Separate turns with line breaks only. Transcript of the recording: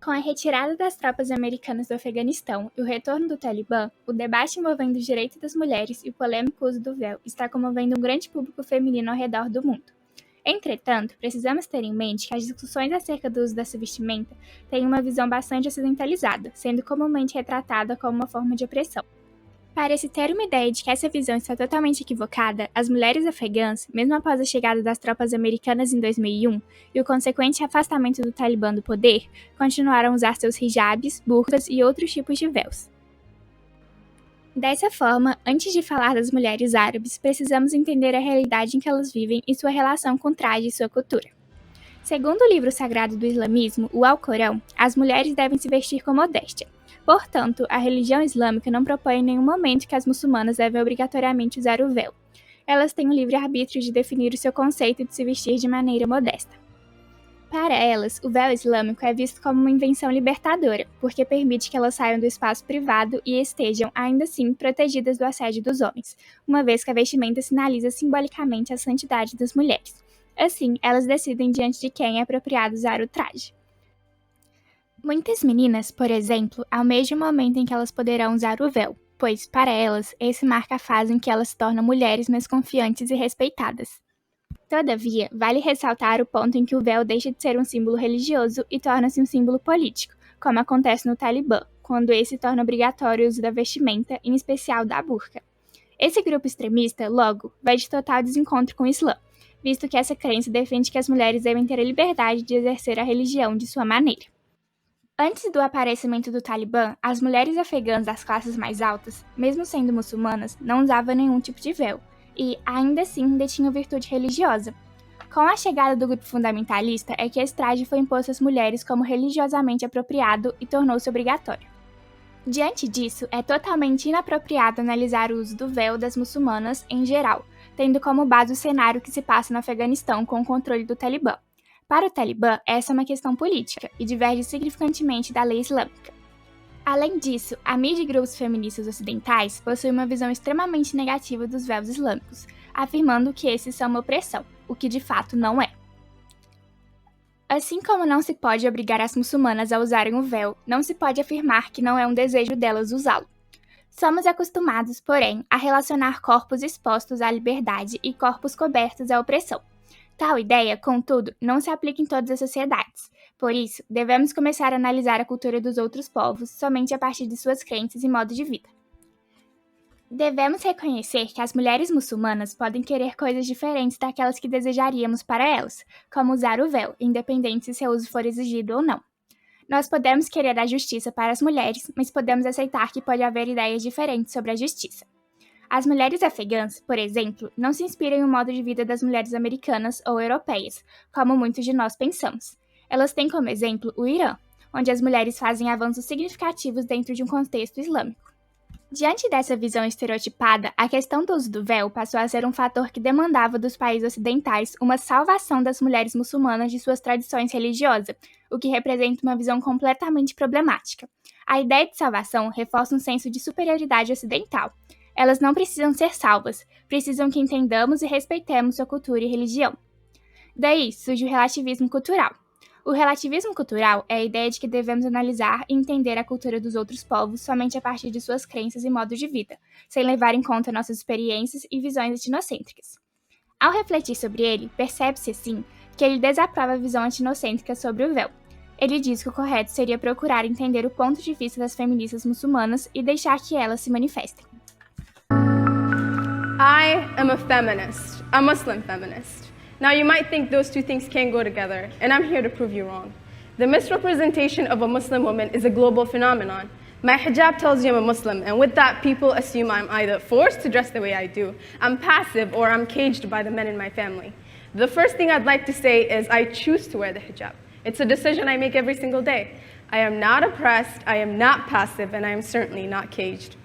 Com a retirada das tropas americanas do Afeganistão e o retorno do Talibã, o debate envolvendo o direito das mulheres e o polêmico uso do véu está comovendo um grande público feminino ao redor do mundo. Entretanto, precisamos ter em mente que as discussões acerca do uso dessa vestimenta têm uma visão bastante ocidentalizada, sendo comumente retratada como uma forma de opressão. Para se ter uma ideia de que essa visão está totalmente equivocada, as mulheres afegãs, mesmo após a chegada das tropas americanas em 2001 e o consequente afastamento do Talibã do poder, continuaram a usar seus hijabs, burcas e outros tipos de véus. Dessa forma, antes de falar das mulheres árabes, precisamos entender a realidade em que elas vivem e sua relação com o traje e sua cultura. Segundo o livro sagrado do islamismo, o Alcorão, as mulheres devem se vestir com modéstia. Portanto, a religião islâmica não propõe em nenhum momento que as muçulmanas devem obrigatoriamente usar o véu. Elas têm o livre-arbítrio de definir o seu conceito de se vestir de maneira modesta. Para elas, o véu islâmico é visto como uma invenção libertadora, porque permite que elas saiam do espaço privado e estejam, ainda assim, protegidas do assédio dos homens, uma vez que a vestimenta sinaliza simbolicamente a santidade das mulheres. Assim, elas decidem diante de quem é apropriado usar o traje. Muitas meninas, por exemplo, almejam o momento em que elas poderão usar o véu, pois, para elas, esse marca a fase em que elas se tornam mulheres mais confiantes e respeitadas. Todavia, vale ressaltar o ponto em que o véu deixa de ser um símbolo religioso e torna-se um símbolo político, como acontece no Talibã, quando esse torna obrigatório o uso da vestimenta, em especial da burca. Esse grupo extremista, logo, vai de total desencontro com o Islã, visto que essa crença defende que as mulheres devem ter a liberdade de exercer a religião de sua maneira. Antes do aparecimento do Talibã, as mulheres afegãs das classes mais altas, mesmo sendo muçulmanas, não usavam nenhum tipo de véu, e, ainda assim, detinham virtude religiosa. Com a chegada do grupo fundamentalista é que esse traje foi imposto às mulheres como religiosamente apropriado e tornou-se obrigatório. Diante disso, é totalmente inapropriado analisar o uso do véu das muçulmanas em geral, tendo como base o cenário que se passa no Afeganistão com o controle do Talibã. Para o Talibã, essa é uma questão política e diverge significantemente da lei islâmica. Além disso, a mídia e grupos feministas ocidentais possuem uma visão extremamente negativa dos véus islâmicos, afirmando que esses são uma opressão, o que de fato não é. Assim como não se pode obrigar as muçulmanas a usarem o véu, não se pode afirmar que não é um desejo delas usá-lo. Somos acostumados, porém, a relacionar corpos expostos à liberdade e corpos cobertos à opressão. Tal ideia, contudo, não se aplica em todas as sociedades. Por isso, devemos começar a analisar a cultura dos outros povos somente a partir de suas crenças e modo de vida. Devemos reconhecer que as mulheres muçulmanas podem querer coisas diferentes daquelas que desejaríamos para elas, como usar o véu, independente se seu uso for exigido ou não. Nós podemos querer a justiça para as mulheres, mas podemos aceitar que pode haver ideias diferentes sobre a justiça. As mulheres afegãs, por exemplo, não se inspiram no modo de vida das mulheres americanas ou europeias, como muitos de nós pensamos. Elas têm como exemplo o Irã, onde as mulheres fazem avanços significativos dentro de um contexto islâmico. Diante dessa visão estereotipada, a questão do uso do véu passou a ser um fator que demandava dos países ocidentais uma salvação das mulheres muçulmanas de suas tradições religiosas, o que representa uma visão completamente problemática. A ideia de salvação reforça um senso de superioridade ocidental. Elas não precisam ser salvas, precisam que entendamos e respeitemos sua cultura e religião. Daí surge o relativismo cultural. O relativismo cultural é a ideia de que devemos analisar e entender a cultura dos outros povos somente a partir de suas crenças e modo de vida, sem levar em conta nossas experiências e visões etnocêntricas. Ao refletir sobre ele, percebe-se, assim, que ele desaprova a visão etnocêntrica sobre o véu. Ele diz que o correto seria procurar entender o ponto de vista das feministas muçulmanas e deixar que elas se manifestem.
I am a feminist, a Muslim feminist. Now you might think those two things can't go together, and I'm here to prove you wrong. The misrepresentation of a Muslim woman is a global phenomenon. My hijab tells you I'm a Muslim, and with that people assume I'm either forced to dress the way I do, I'm passive, or I'm caged by the men in my family. The first thing I'd like to say is I choose to wear the hijab. It's a decision I make every single day. I am not oppressed, I am not passive, and I am certainly not caged.